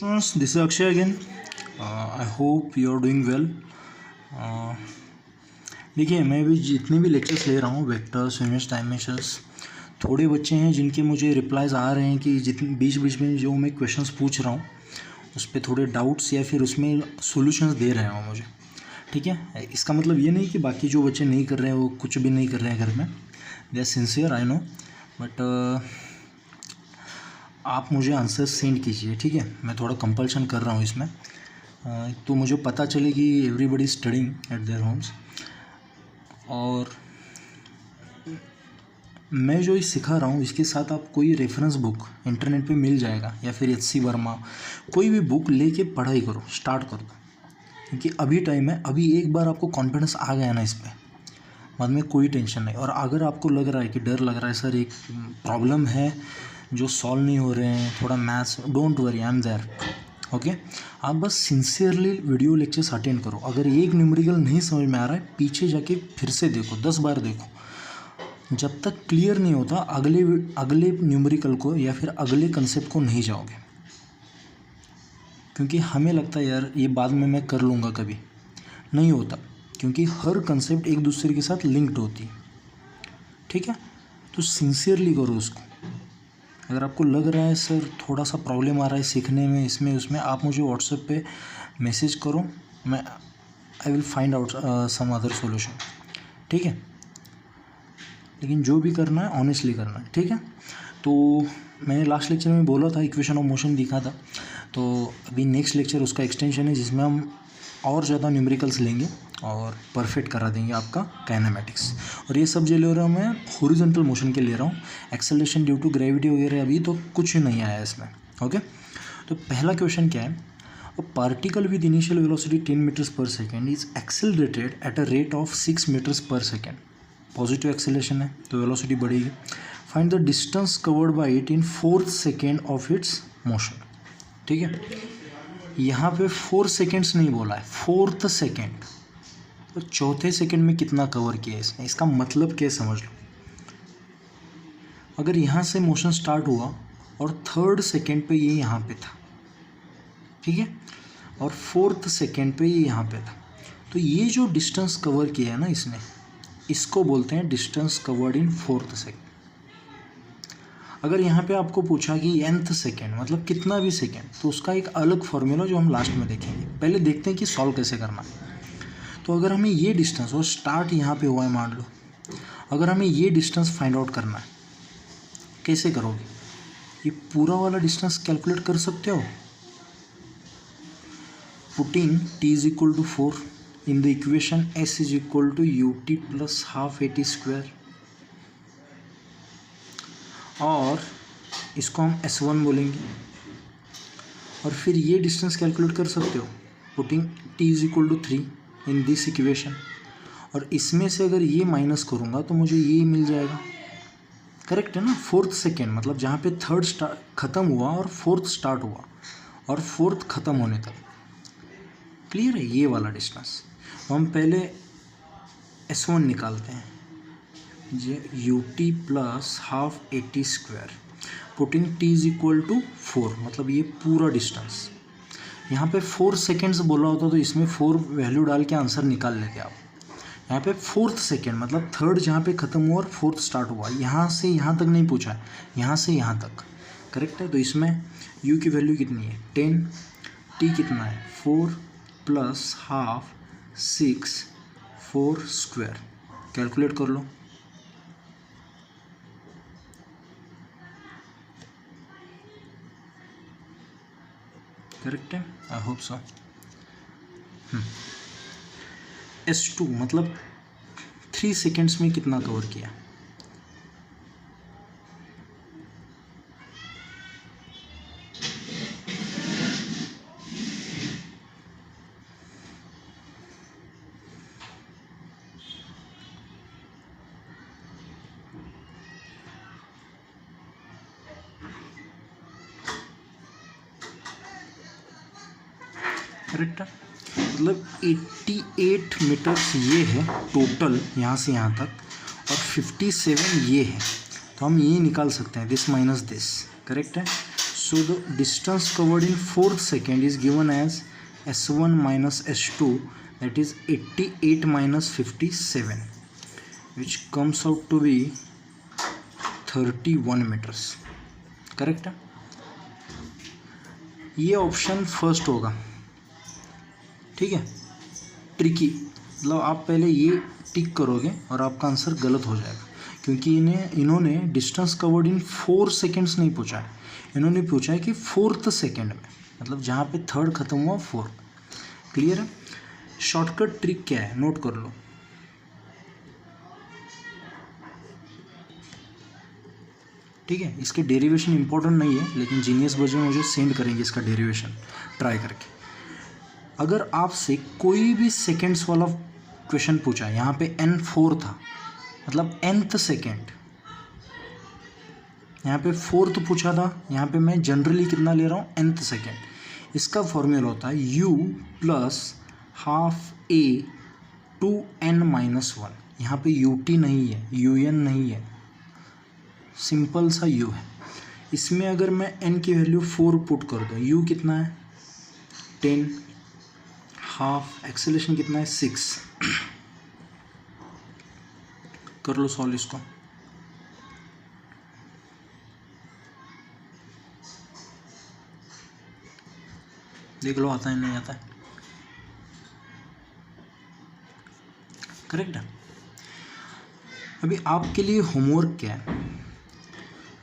This is Akshay again. I hope you are doing well. देखिए, मैं भी जितने भी लेक्चर्स ले रहा हूँ, वेक्टर्स, यूनिट्स, डायमेंशंस, थोड़े बच्चे हैं जिनके मुझे रिप्लाइज आ रहे हैं कि जितने बीच बीच में जो मैं क्वेश्चंस पूछ रहा हूँ उस पर थोड़े डाउट्स या फिर उसमें सॉल्यूशंस दे रहे हैं मुझे. ठीक है, इसका मतलब ये नहीं कि बाकी जो बच्चे नहीं कर रहे हैं वो कुछ भी नहीं कर रहे हैं घर में. They are sincere, I know, but आप मुझे आंसर सेंड कीजिए. ठीक है, मैं थोड़ा कंपल्शन कर रहा हूँ इसमें, तो मुझे पता चले कि everybody studying eight their homes. और मैं जो ये सिखा रहा हूँ इसके साथ आप कोई रेफरेंस बुक इंटरनेट पे मिल जाएगा या फिर HC वर्मा, कोई भी बुक लेके पढ़ाई करो, स्टार्ट कर दो. क्योंकि अभी टाइम है, अभी एक बार आपको कॉन्फिडेंस आ गया ना इस पर, बाद में कोई टेंशन नहीं. और अगर आपको लग रहा है कि डर लग रहा है, सर एक प्रॉब्लम है जो सॉल्व नहीं हो रहे हैं, थोड़ा maths, don't worry, I am there. Okay, आप बस सिंसियरली वीडियो लेक्चर्स अटेंड करो. अगर एक न्यूमेरिकल नहीं समझ में आ रहा है, पीछे जाके फिर से देखो, 10 बार देखो. जब तक क्लियर नहीं होता अगले न्यूमेरिकल को या फिर अगले कंसेप्ट को नहीं जाओगे. क्योंकि हमें लगता है यार ये बाद में मैं कर लूँगा, कभी नहीं होता. क्योंकि हर कंसेप्ट एक दूसरे के साथ लिंक्ड होती है. ठीक है, तो सिंसियरली करो उसको. अगर आपको लग रहा है सर थोड़ा सा प्रॉब्लम आ रहा है सीखने में, इसमें उसमें, आप मुझे व्हाट्सएप पे मैसेज करो, मैं I will find out some other solution. ठीक है, लेकिन जो भी करना है ऑनेस्टली करना है. ठीक है, तो मैंने लास्ट लेक्चर में बोला था, इक्वेशन ऑफ मोशन दिखा था. तो अभी नेक्स्ट लेक्चर उसका एक्सटेंशन है जिसमें हम और ज़्यादा न्यूमेरिकल्स लेंगे और परफेक्ट करा देंगे आपका काइनेमेटिक्स. और ये सब जो ले रहा हूँ मैं हॉरिजॉन्टल मोशन के ले रहा हूँ. एक्सेलरेशन ड्यू टू ग्रेविटी वगैरह अभी तो कुछ नहीं आया है इसमें. ओके, तो पहला क्वेश्चन क्या है, a particle with initial velocity 10 meters per second is accelerated at a rate of 6 meters per second. Positive acceleration है तो वेलोसिटी बढ़ेगी. Find the distance covered by it in 4th second of its motion. ठीक है, यहाँ पे 4 seconds नहीं बोला है, 4th सेकेंड. तो चौथे सेकंड में कितना कवर किया इसने, इसका मतलब क्या समझ लो. अगर यहाँ से मोशन स्टार्ट हुआ और 3rd सेकंड पे ये यहाँ पे था, ठीक है, और 4th सेकंड पे ये यहाँ पे था, तो ये जो डिस्टेंस कवर किया है ना इसने, इसको बोलते हैं distance covered in 4th second. अगर यहाँ पे आपको पूछा कि nth सेकेंड मतलब कितना भी सेकेंड, तो उसका एक अलग फॉर्मूला जो हम लास्ट में देखेंगे. पहले देखते हैं कि सॉल्व कैसे करना है. तो अगर हमें ये डिस्टेंस, और स्टार्ट यहाँ पे हुआ है मान लो, अगर हमें ये डिस्टेंस फाइंड आउट करना है, कैसे करोगे. ये पूरा वाला डिस्टेंस कैलकुलेट कर सकते हो. Putting t is equal to 4 in the equation s is equal to ut plus half at square, और इसको हम s1 बोलेंगे. और फिर ये डिस्टेंस कैलकुलेट कर सकते हो putting t is equal to 3 in this equation. और इसमें से अगर ये माइनस करूँगा तो मुझे ये मिल जाएगा. करेक्ट है ना. 4th सेकेंड मतलब जहाँ पे 3rd ख़त्म हुआ और 4th स्टार्ट हुआ और 4th ख़त्म होने तक. क्लियर है ये वाला डिस्टेंस. हम पहले S1 निकालते हैं, ut plus half at square, putting t is equal to 4 मतलब ये पूरा डिस्टेंस. यहाँ पे 4 सेकेंड्स बोला होता तो इसमें 4 वैल्यू डाल के आंसर निकाल लेते आप. यहाँ पे 4th सेकेंड मतलब 3rd जहाँ पे ख़त्म हुआ और 4th स्टार्ट हुआ, यहाँ से यहाँ तक नहीं पूछा है, यहाँ से यहाँ तक. करेक्ट है. तो इसमें u की वैल्यू कितनी है 10, t कितना है 4 प्लस हाफ 6, 4 स्क्वायर. कैलकुलेट कर लो. करेक्ट है, आई होप सो. S2 मतलब 3 सेकेंड्स में कितना कवर किया. करेक्ट है, मतलब 88 मीटर्स ये है टोटल यहाँ से यहाँ तक, और 57 ये है. तो हम ये निकाल सकते हैं, दिस माइनस दिस. करेक्ट है. So the distance covered in 4th second is given as s1 minus s2, that is 88 minus 57, which comes out to be 31 meters. Correct है, ये ऑप्शन फर्स्ट होगा. ठीक है, ट्रिकी, मतलब आप पहले ये टिक करोगे और आपका आंसर गलत हो जाएगा, क्योंकि इन्होंने डिस्टेंस कवर्ड इन 4 सेकेंड्स नहीं पूछा है, इन्होंने पूछा है कि 4th सेकेंड में, मतलब जहाँ पे 3rd खत्म हुआ 4. क्लियर है. शॉर्टकट ट्रिक क्या है, नोट कर लो. ठीक है, इसके डेरिवेशन इंपॉर्टेंट नहीं है, लेकिन जीनियस बच्चे मुझे सेंड करेंगे इसका डेरिवेशन ट्राई करके. अगर आपसे कोई भी सेकेंड्स वाला क्वेश्चन पूछा है, यहाँ पे n4 था, मतलब nth सेकेंड, यहाँ पे 4th पूछा था, यहाँ पे मैं जनरली कितना ले रहा हूँ, nth सेकेंड. इसका फॉर्मूला होता है u plus half a two n minus 1. यहाँ पे ut नहीं है, un नहीं है, सिंपल सा u है. इसमें अगर मैं n की वैल्यू 4 पुट कर दूँ, u कितना है 10, हाफ एक्सेलरेशन कितना है 6. कर लो सॉल्व इसको. देख लो आता है नहीं आता है. करेक्ट है. अभी आपके लिए होमवर्क क्या है,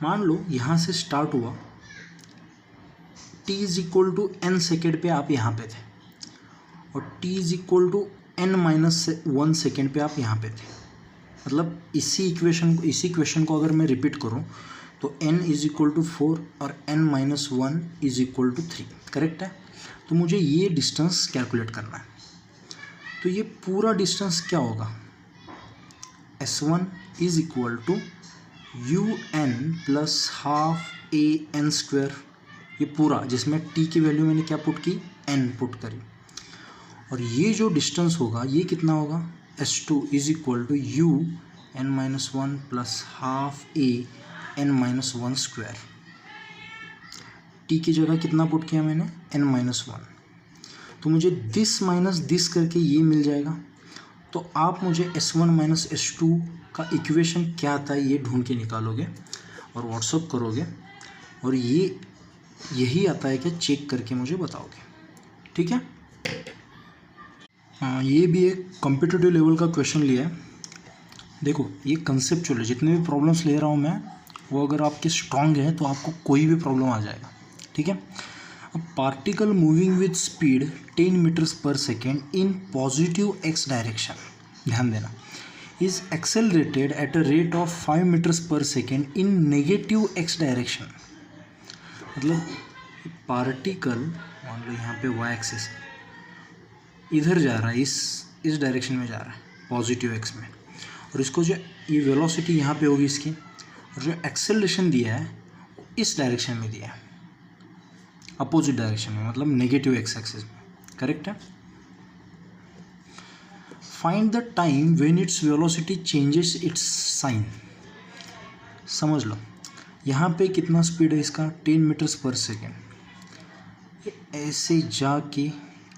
मान लो यहाँ से स्टार्ट हुआ, t is equal to n second पे आप यहाँ पे थे, और t is equal to n minus 1 second पे आप यहाँ पे थे. मतलब इसी क्वेश्चन को अगर मैं रिपीट करूँ तो n इज इक्वल टू 4 और n minus 1 is equal to 3. Correct है. तो मुझे ये डिस्टेंस कैलकुलेट करना है. तो ये पूरा डिस्टेंस क्या होगा, s1 is equal to un plus half a n square, ये पूरा, जिसमें t की वैल्यू मैंने क्या पुट की, n पुट करी. और ये जो डिस्टेंस होगा ये कितना होगा, s2 is equal to u n minus 1 plus half a n minus 1 square. T की जगह कितना पुट किया मैंने, n माइनस 1. तो मुझे दिस माइनस दिस करके ये मिल जाएगा. तो आप मुझे s1 माइनस s2 का इक्वेशन क्या आता है ये ढूंढ के निकालोगे और व्हाट्सअप करोगे, और यही आता है क्या चेक करके मुझे बताओगे. ठीक है. हाँ, ये भी एक कॉम्पिटिटिव लेवल का क्वेश्चन लिया है. देखो ये कंसेप्चुअल है, जितने भी प्रॉब्लम्स ले रहा हूँ मैं, वो अगर आपके स्ट्रांग हैं तो आपको कोई भी प्रॉब्लम आ जाएगा. ठीक है. A particle moving with speed 10 meters per second in positive x direction, ध्यान देना, is accelerated at a rate of 5 meters per second in negative x direction. मतलब पार्टिकल मान लो यहाँ पे y एक्सिस इधर जा रहा है, इस डायरेक्शन में जा रहा है पॉजिटिव x में, और इसको जो ये वेलोसिटी यहाँ पे होगी इसकी, और जो एक्सेलरेशन दिया है इस डायरेक्शन में दिया है, अपोजिट डायरेक्शन में, मतलब नेगेटिव एक्स एक्सिस में. करेक्ट है. Find the time when its velocity changes its sign. समझ लो यहाँ पे कितना स्पीड है इसका, 10 मीटर्स पर सेकेंड. ये ऐसे जाके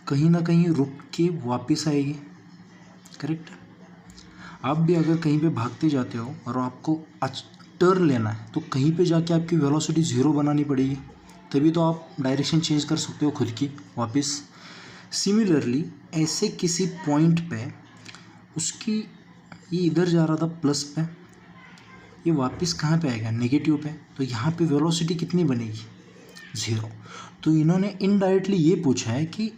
कहीं ना कहीं रुक के वापस आएगी. करेक्ट है. आप भी अगर कहीं पे भागते जाते हो और आपको टर्न लेना है, तो कहीं पे जाके आपकी वेलोसिटी 0 बनानी पड़ेगी, तभी तो आप डायरेक्शन चेंज कर सकते हो खुद की वापस. सिमिलरली ऐसे किसी पॉइंट पे उसकी, ये इधर जा रहा था प्लस पे, ये वापस कहाँ पे आएगा, नेगेटिव पे, तो यहाँ पे वेलोसिटी कितनी बनेगी, 0. तो इन्होंने इनडायरेक्टली ये पूछा है कि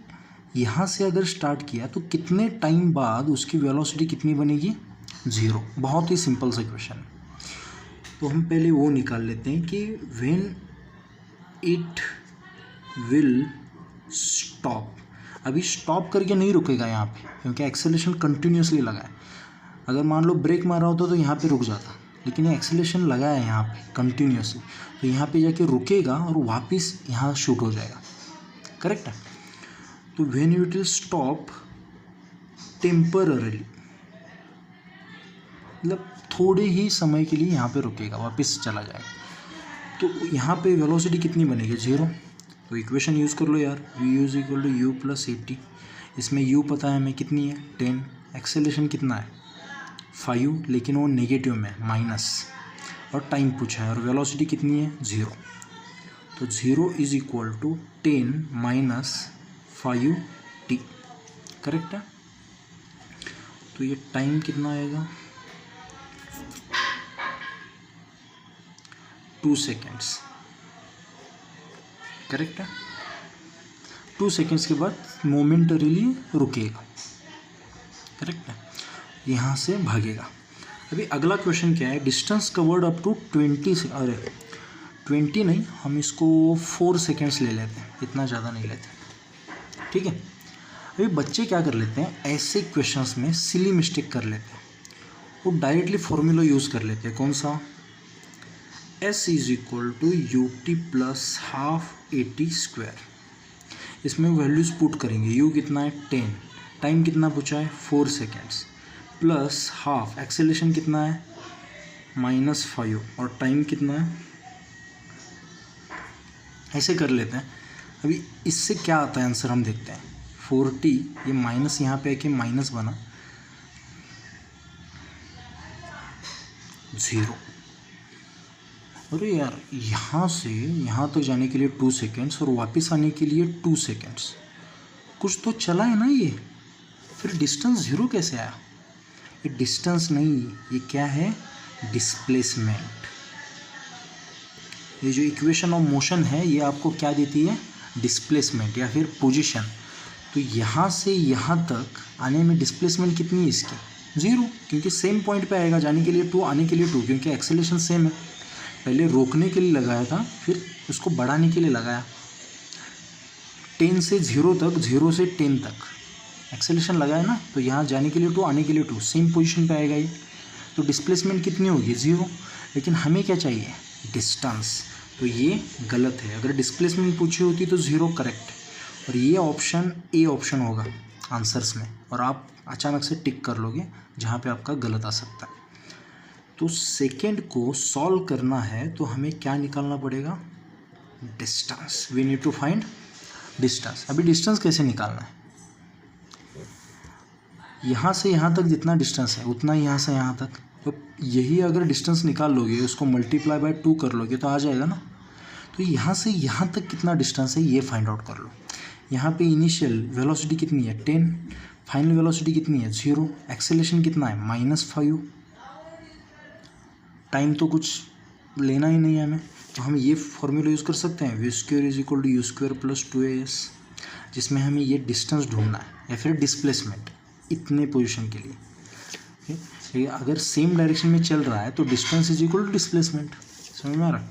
यहाँ से अगर स्टार्ट किया तो कितने टाइम बाद उसकी वेलोसिटी कितनी बनेगी, 0. बहुत ही सिंपल सा क्वेश्चन है. तो हम पहले वो निकाल लेते हैं कि व्हेन इट विल स्टॉप. अभी स्टॉप करके नहीं रुकेगा यहाँ पे, क्योंकि एक्सेलरेशन कंटिन्यूसली लगा है. अगर मान लो ब्रेक मारा होता तो यहाँ पे रुक जाता, लेकिन ये एक्सेलरेशन लगा है यहाँ पे कंटिन्यूसली, तो यहाँ पे जाके रुकेगा और वापस यहाँ शूट हो जाएगा. करेक्ट है. तो when it will stop temporarily, मतलब थोड़े ही समय के लिए यहाँ पे रुकेगा, वापस चला जाएगा. तो यहाँ पे वेलोसिटी कितनी बनेगी, 0। तो इक्वेशन यूज़ कर लो यार, v = u + 80। इसमें u पता है हमें कितनी है, 10। एक्सेलरेशन कितना है, 5, लेकिन वो नेगेटिव में माइनस, और टाइम पूछा है, और वेलोसिटी कितनी है, 0। तो 0 = 10 - 5t, करेक्ट है। तो ये टाइम कितना आएगा, 2 सेकेंड्स, करेक्ट है। 2 सेकेंड्स के बाद मोमेंटरीली रुकेगा, करेक्ट है, यहाँ से भागेगा। अभी अगला क्वेश्चन क्या है, डिस्टेंस कवर्ड अप टू 20 नहीं, हम इसको 4 सेकेंड्स ले लेते हैं, इतना ज़्यादा नहीं लेते, ठीक है। अभी बच्चे क्या कर लेते हैं, ऐसे क्वेश्चंस में सिली मिस्टेक कर लेते हैं, वो डायरेक्टली फॉर्मूला यूज़ कर लेते हैं, कौन सा, S = ut + ½ AT²। इसमें वैल्यूज़ पुट करेंगे, u कितना है, 10, टाइम कितना पूछा है, 4 सेकेंड्स, प्लस हाफ, एक्सेलरेशन कितना है, -5, और टाइम कितना है, ऐसे कर लेते हैं। अभी इससे क्या आता है आंसर हम देखते हैं, 40, ये माइनस यहाँ पे आके माइनस बना, 0। अरे यार, यहाँ से यहाँ तक जाने के लिए 2 सेकेंड्स और वापस आने के लिए 2 सेकेंड्स, कुछ तो चला है ना ये, फिर डिस्टेंस 0 कैसे आया, ये डिस्टेंस नहीं, ये क्या है, डिस्प्लेसमेंट। ये जो इक्वेशन ऑफ मोशन है ये आपको क्या देती है, डिस्प्लेसमेंट या फिर पोजीशन। तो यहाँ से यहाँ तक आने में डिस्प्लेसमेंट कितनी है इसकी, 0, क्योंकि सेम पॉइंट पे आएगा, जाने के लिए 2, आने के लिए 2, क्योंकि एक्सेलरेशन सेम है। पहले रोकने के लिए लगाया था, फिर उसको बढ़ाने के लिए लगाया, 10 से 0 तक, 0 से 10 तक एक्सेलरेशन लगाया ना, तो यहाँ जाने के लिए 2, आने के लिए 2, सेम पोजीशन पे आएगा ये। तो डिस्प्लेसमेंट कितनी होगी, 0। लेकिन हमें क्या चाहिए, डिस्टेंस, तो ये गलत है। अगर डिस्प्लेसमेंट पूछी होती तो 0 करेक्ट, और ये ऑप्शन ए ऑप्शन होगा आंसर्स में, और आप अचानक से टिक कर लोगे जहाँ पे आपका गलत आ सकता है। तो सेकेंड को सॉल्व करना है तो हमें क्या निकालना पड़ेगा, distance. We need to find distance. अभी डिस्टेंस कैसे निकालना है, यहाँ से यहाँ तक जितना डिस्टेंस है उतना यहाँ से यहाँ तक, तो यही अगर डिस्टेंस निकाल लोगे, उसको मल्टीप्लाई बाय 2 कर लोगे तो आ जाएगा ना। तो यहाँ से यहाँ तक कितना डिस्टेंस है ये फाइंड आउट कर लो। यहाँ पे इनिशियल वेलोसिटी कितनी है, 10, फाइनल वेलोसिटी कितनी है, 0, एक्सेलरेशन कितना है, -5, टाइम तो कुछ लेना ही नहीं है हमें, तो हम ये फॉर्मूला यूज़ कर सकते हैं, v² = u² + 2as, जिसमें हमें ये डिस्टेंस ढूंढना है या फिर डिस्प्लेसमेंट इतने पोजीशन के लिए। ठीक, अगर सेम डायरेक्शन में चल रहा है तो डिस्टेंस = डिस्प्लेसमेंट, समझ में आ रहा।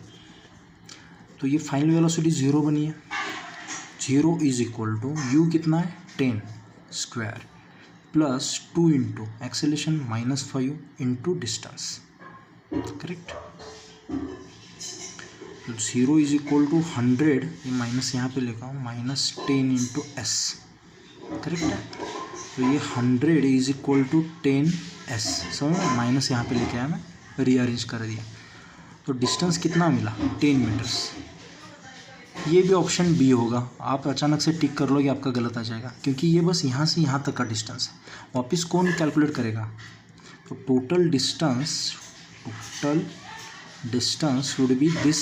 तो ये फाइनल वेलोसिटी 0 बनी है, 0 = u कितना है, 10² plus 2 into acceleration -5 into distance, correct. तो 0 = 100, ये माइनस यहाँ पे लिखा हूँ, -10 इंटू s, करेक्ट है। तो ये 100 = 10s, समझ में, माइनस यहाँ पे लेके आया मैं, रीअरेंज कर दिया। तो डिस्टेंस कितना मिला, 10 मीटर्स। ये भी ऑप्शन बी होगा, आप अचानक से टिक कर लोगे, आपका गलत आ जाएगा, क्योंकि ये बस यहाँ से यहाँ तक का डिस्टेंस है। वापस कौन कैलकुलेट करेगा, तो total distance would be this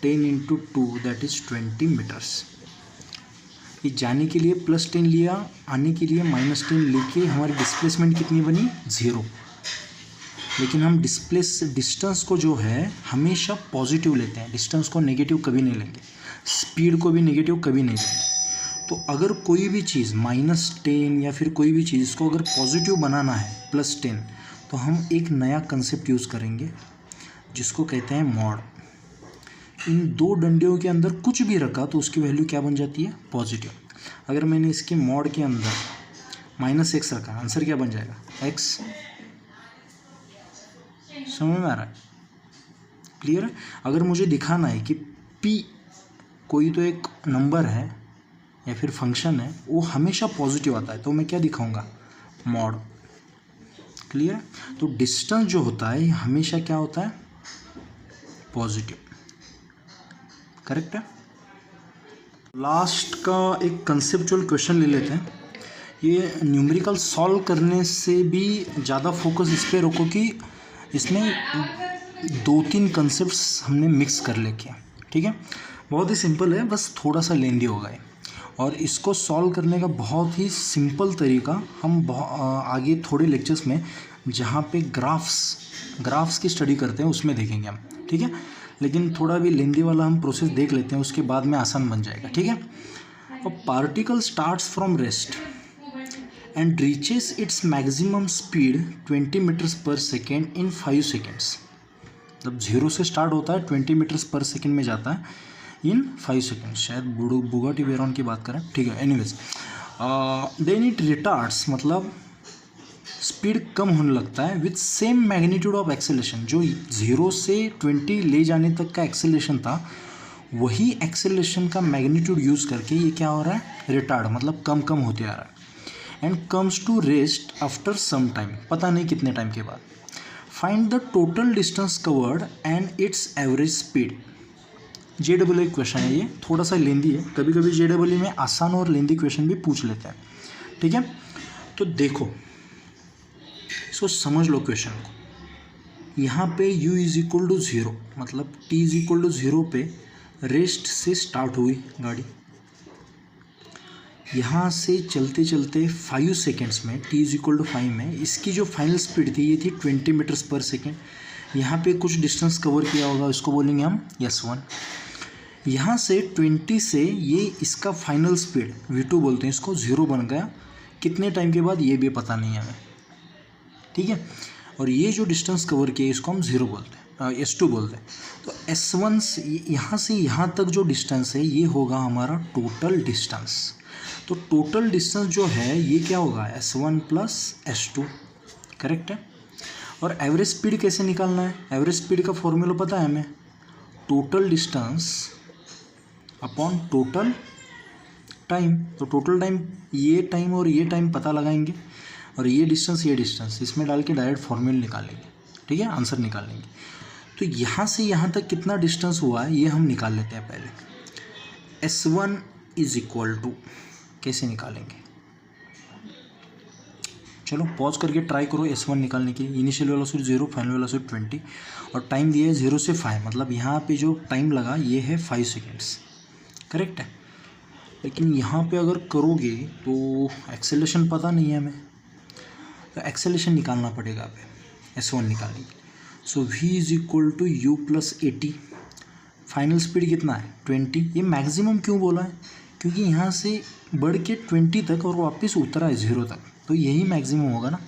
10 into 2, that is 20 metres. ये जाने के लिए +10 लिया, आने के लिए -10 लेके हमारी डिस्प्लेसमेंट कितनी बनी, 0। लेकिन हम डिस्टेंस को जो है हमेशा पॉजिटिव लेते हैं, डिस्टेंस को नेगेटिव कभी नहीं लेंगे, स्पीड को भी नेगेटिव कभी नहीं लेंगे। तो अगर कोई भी चीज़ -10 या फिर कोई भी चीज़ को अगर पॉजिटिव बनाना है +10, तो हम एक नया कंसेप्ट यूज़ करेंगे जिसको कहते हैं मॉड। इन दो डंडियों के अंदर कुछ भी रखा तो उसकी वैल्यू क्या बन जाती है, पॉजिटिव। अगर मैंने इसके मॉड के अंदर -x रखा, आंसर क्या बन जाएगा, x। समझ में आ रहा है, क्लियर है। अगर मुझे दिखाना है कि p कोई तो एक नंबर है या फिर फंक्शन है, वो हमेशा पॉजिटिव आता है, तो मैं क्या दिखाऊंगा, मॉड, क्लियर है। तो डिस्टेंस जो होता है हमेशा क्या होता है, पॉजिटिव, करेक्ट है। लास्ट का एक कंसेप्चुअल क्वेश्चन ले लेते हैं। ये न्यूमेरिकल सॉल्व करने से भी ज़्यादा फोकस इस पर रखो कि इसमें 2-3 कंसेप्ट्स हमने मिक्स कर लेके, ठीक है। बहुत ही सिंपल है, बस थोड़ा सा लेंदी होगा ये, और इसको सॉल्व करने का बहुत ही सिंपल तरीका हम आगे थोड़े लेक्चर्स में जहाँ पे ग्राफ्स की स्टडी करते हैं उसमें देखेंगे हम, ठीक है। लेकिन थोड़ा भी लेंदी वाला हम प्रोसेस देख लेते हैं, उसके बाद में आसान बन जाएगा, ठीक है। और particle starts from rest and reaches its maximum speed 20 metres per second in 5 seconds. मतलब 0 से स्टार्ट होता है, 20 मीटर्स पर सेकेंड में जाता है इन 5 सेकेंड। शायद बुगाटी वेरॉन की बात करें, ठीक है। एनीवेज, देन इट रिटार्ड्स, मतलब स्पीड कम होने लगता है with same magnitude of acceleration. जो 0 से 20 ले जाने तक का एक्सेलेरेशन था, वही एक्सेलेरेशन का मैग्नीट्यूड यूज़ करके ये क्या हो रहा है, रिटार्ड, मतलब कम कम होते आ रहा है। And comes to rest after some time, पता नहीं कितने टाइम के बाद। Find the total distance covered and its average speed. JEE question है ये, थोड़ा सा लेंदी है। कभी कभी JEE में आसान और लेंदी क्वेश्चन भी पूछ लेते हैं, ठीक है। तो देखो, इसको समझ लो क्वेश्चन को। यहाँ पे u = 0, मतलब t = 0 पे रेस्ट से स्टार्ट हुई गाड़ी। यहाँ से चलते चलते 5 सेकेंड्स में, t = 5 में इसकी जो फाइनल स्पीड थी ये थी 20 मीटर्स पर सेकेंड। यहाँ पे कुछ डिस्टेंस कवर किया होगा, इसको बोलेंगे हम S1। यहाँ से 20 से ये इसका फाइनल स्पीड V2 बोलते हैं, इसको 0 बन गया। कितने टाइम के बाद ये भी पता नहीं है हमें, ठीक है। और ये जो डिस्टेंस कवर किया इसको हम 0 बोलते हैं, S2 बोलते हैं। तो S1 से यहाँ तक जो डिस्टेंस है ये होगा हमारा टोटल डिस्टेंस। तो टोटल डिस्टेंस जो है ये क्या होगा, S1 + S2, करेक्ट है। और एवरेज स्पीड कैसे निकालना है, एवरेज स्पीड का फॉर्मूला पता है हमें, total distance upon total time. तो टोटल टाइम, ये टाइम और ये टाइम पता लगाएंगे, और ये डिस्टेंस इसमें डाल के डायरेक्ट फॉर्मूला निकालेंगे, ठीक है, आंसर निकालेंगे। तो यहाँ से यहाँ तक कितना डिस्टेंस हुआ है ये हम निकाल लेते हैं पहले। S1 = कैसे निकालेंगे, चलो पॉज करके ट्राई करो S1 निकालने की। इनिशियल वेलोसिटी 0, फाइनल वेलोसिटी 20, और टाइम दिया है 0 से 5, मतलब यहाँ पे जो टाइम लगा ये है 5 सेकेंड्स, करेक्ट है। लेकिन यहाँ पे अगर करोगे तो एक्सेलरेशन पता नहीं है हमें, तो एक्सेलरेशन निकालना पड़ेगा पे S1 निकालने के लिए। सो v = u + 80। फाइनल स्पीड कितना है 20। ये मैक्सिमम क्यों बोला है, क्योंकि यहाँ से बढ़ के 20 तक और वापस उतरा है 0 तक, तो यही मैक्सिमम होगा ना।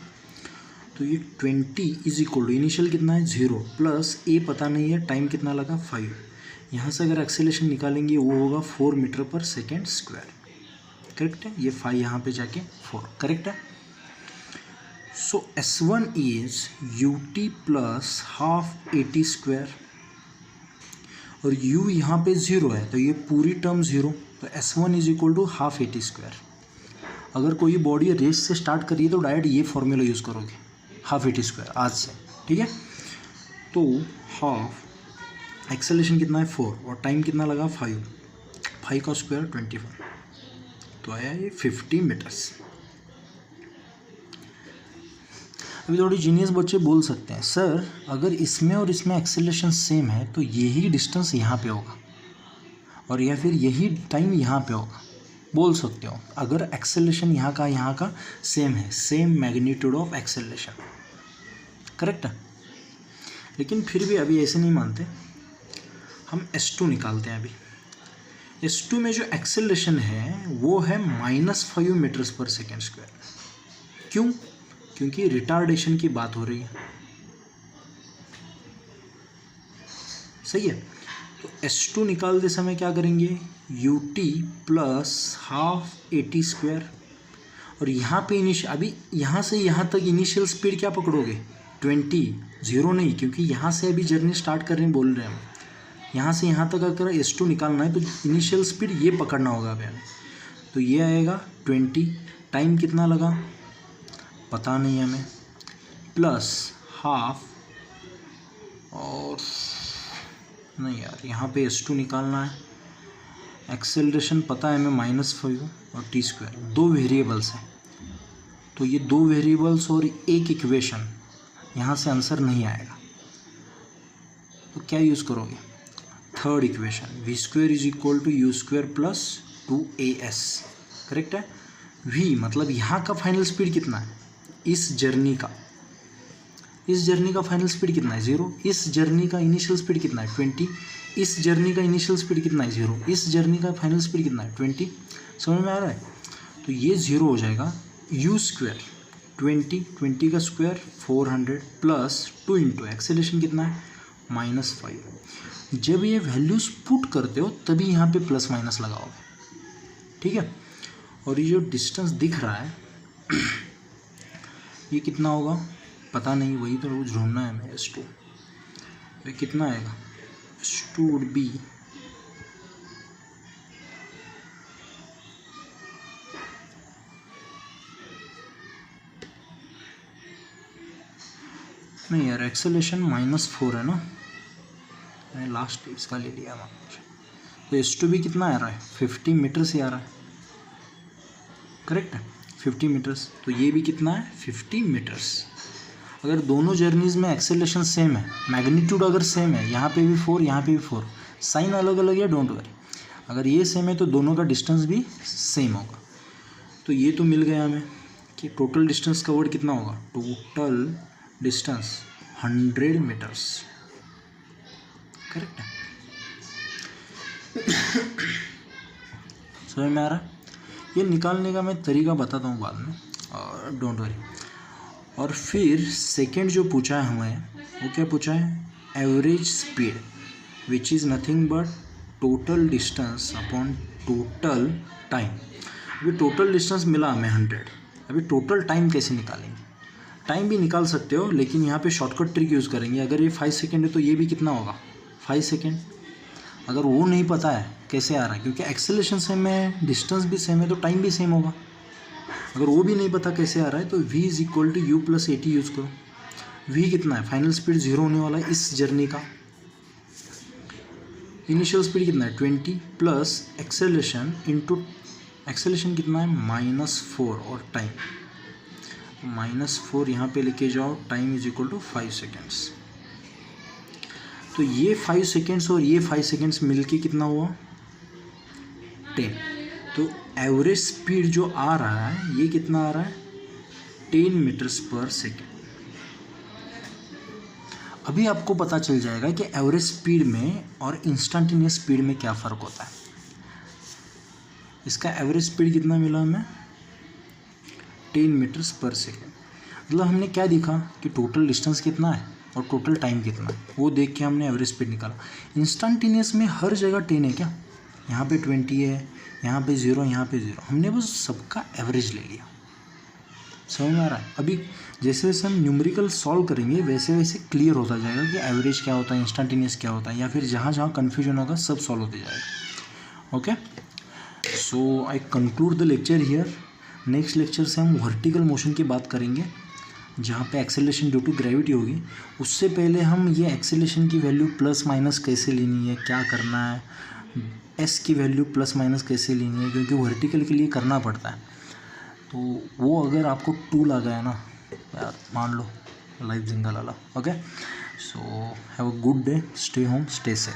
तो ये 20 = इनिशियल कितना है 0 प्लस a पता नहीं है, टाइम कितना लगा 5। यहाँ से अगर एक्सेलरेशन निकालेंगे वो होगा 4 मीटर पर सेकेंड स्क्वायर, करेक्ट है। ये 5 यहाँ पे जाके 4, करेक्ट है। सो S1 is ut + ½ AT², और u यहाँ पे 0 है तो ये पूरी टर्म 0, तो S1 = ½ AT²। अगर कोई बॉडी रेस से स्टार्ट करिए तो डायरेक्ट ये फॉर्मूला यूज़ करोगे, ½ AT² आज से, ठीक है। तो हाफ एक्सेलरेशन कितना है 4, और टाइम कितना लगा 5 का स्क्वायर 24, तो आया ये 50 मीटर्स। अभी थोड़ी जीनियस बच्चे बोल सकते हैं, सर अगर इसमें और इसमें एक्सेलरेशन सेम है तो यही डिस्टेंस यहाँ पे होगा, और या फिर यही टाइम यहाँ पे होगा, बोल सकते हो। अगर एक्सेलरेशन यहाँ का सेम है, same magnitude of acceleration, correct है। लेकिन फिर भी अभी ऐसे नहीं मानते, हम S2 निकालते हैं अभी। S2 में जो एक्सेलरेशन है वो है -5 मीटर्स पर सेकेंड स्क्वायर। क्यों, क्योंकि रिटार्डेशन की बात हो रही है, सही है। तो S2 निकालते समय क्या करेंगे, ut + ½ AT², और यहाँ पे अभी यहाँ से यहाँ तक इनिशियल स्पीड क्या पकड़ोगे 20, 0 नहीं, क्योंकि यहाँ से अभी जर्नी स्टार्ट करने बोल रहे हैं हम। यहाँ से यहाँ तक अगर S2 निकालना है तो इनिशियल स्पीड ये पकड़ना होगा अभी हमें, तो ये आएगा 20। टाइम कितना लगा पता नहीं हमें, प्लस ½ और नहीं यार, यहाँ पे s2 निकालना है, एक्सेलरेशन पता है हमें -5 और t², दो वेरिएबल्स हैं, तो ये दो वेरिएबल्स और एक इक्वेशन, यहाँ से आंसर नहीं आएगा। तो क्या यूज़ करोगे? Third equation, v² = u² + 2as, correct है। v मतलब यहाँ का फाइनल स्पीड कितना है, इस जर्नी का फाइनल स्पीड कितना है 0, इस जर्नी का इनिशियल स्पीड कितना है 20, इस जर्नी का इनिशियल स्पीड कितना है 0, इस जर्नी का फाइनल स्पीड कितना है 20। समझ में आ रहा है? तो ये 0 हो जाएगा, u², 20 का स्क्वायर 400 प्लस 2 इंटू एक्सेलरेशन कितना है -5। जब ये वैल्यूज पुट करते हो तभी यहाँ पे प्लस माइनस लगाओगे, ठीक है। और ये जो डिस्टेंस दिख रहा है ये कितना होगा पता नहीं, वही तो रोज ढूंढना है हमें। s2 ये कितना आएगा, s2 would be नहीं यार, एक्सेलरेशन -4 है ना, मैंने लास्ट इसका ले लिया मान। तो s2 भी कितना आ रहा है 50 मीटर से आ रहा है, करेक्ट है 50 मीटर्स। तो ये भी कितना है 50 मीटर्स। अगर दोनों जर्नीज़ में एक्सेलरेशन सेम है, मैग्नीट्यूड अगर सेम है, यहाँ पे भी 4 यहाँ पे भी 4, साइन अलग अलग है, डोंट वरी। अगर ये सेम है तो दोनों का डिस्टेंस भी सेम होगा। तो ये तो मिल गया हमें कि टोटल डिस्टेंस कवर्ड कितना होगा, टोटल डिस्टेंस 100 मीटर्स, करेक्ट है। समझ में आ रहा है? ये निकालने का मैं तरीका बताता हूँ बाद में, और डोंट वरी। और फिर सेकंड जो पूछा है हमें, वो क्या पूछा है, average speed which is nothing but total distance upon total time. अभी टोटल डिस्टेंस मिला हमें 100, अभी टोटल टाइम कैसे निकालेंगे? टाइम भी निकाल सकते हो, लेकिन यहाँ पे शॉर्टकट ट्रिक यूज़ करेंगे। अगर ये 5 सेकेंड है तो ये भी कितना होगा 5 सेकेंड। अगर वो नहीं पता है कैसे आ रहा है, क्योंकि एक्सेलरेशन सेम है, डिस्टेंस भी सेम है, तो टाइम भी सेम होगा। अगर वो भी नहीं पता कैसे आ रहा है तो v = u + at यूज़ करो। v कितना है, फाइनल स्पीड 0 होने वाला है इस जर्नी का, इनिशियल स्पीड कितना है 20 प्लस एक्सेलरेशन इंटू एक्सेलरेशन कितना है -4 और टाइम -4 यहाँ पे लेके जाओ, टाइम = 5 सेकेंड्स। तो ये 5 सेकेंड्स और ये 5 सेकेंड्स मिलके कितना हुआ 10। तो एवरेज स्पीड जो आ रहा है ये कितना आ रहा है 10 मीटर्स पर सेकेंड। अभी आपको पता चल जाएगा कि एवरेज स्पीड में और इंस्टेंटेनियस स्पीड में क्या फ़र्क होता है। इसका एवरेज स्पीड कितना मिला हमें 10 मीटर्स पर सेकेंड। मतलब हमने क्या देखा कि टोटल डिस्टेंस कितना है और टोटल टाइम कितना है, वो देख के हमने एवरेज स्पीड निकाला। इंस्टेंटेनियस में हर जगह 10 है क्या, यहाँ पे 20 है, यहाँ पे 0, यहाँ पे 0, हमने बस सबका एवरेज ले लिया। समझ में आ रहा है? अभी जैसे जैसे हम न्यूमेरिकल सॉल्व करेंगे वैसे वैसे क्लियर होता जाएगा कि एवरेज क्या होता है, इंस्टेंटेनियस क्या होता है, या फिर जहाँ जहाँ कन्फ्यूजन होगा सब सॉल्व होते जाएगा। Okay, so I conclude the lecture here. Next lecture से हम वर्टिकल मोशन की बात करेंगे, जहाँ पे एक्सेलरेशन ड्यू टू ग्रेविटी होगी। उससे पहले हम ये एक्सेलरेशन की वैल्यू प्लस माइनस कैसे लेनी है, क्या करना है, एस की वैल्यू प्लस माइनस कैसे लेनी है, क्योंकि वर्टिकल के लिए करना पड़ता है। तो वो अगर आपको टूल आ गया ना यार, मान लो लाइफ जिंदा लाला। Okay, so have a good day, stay home, stay safe.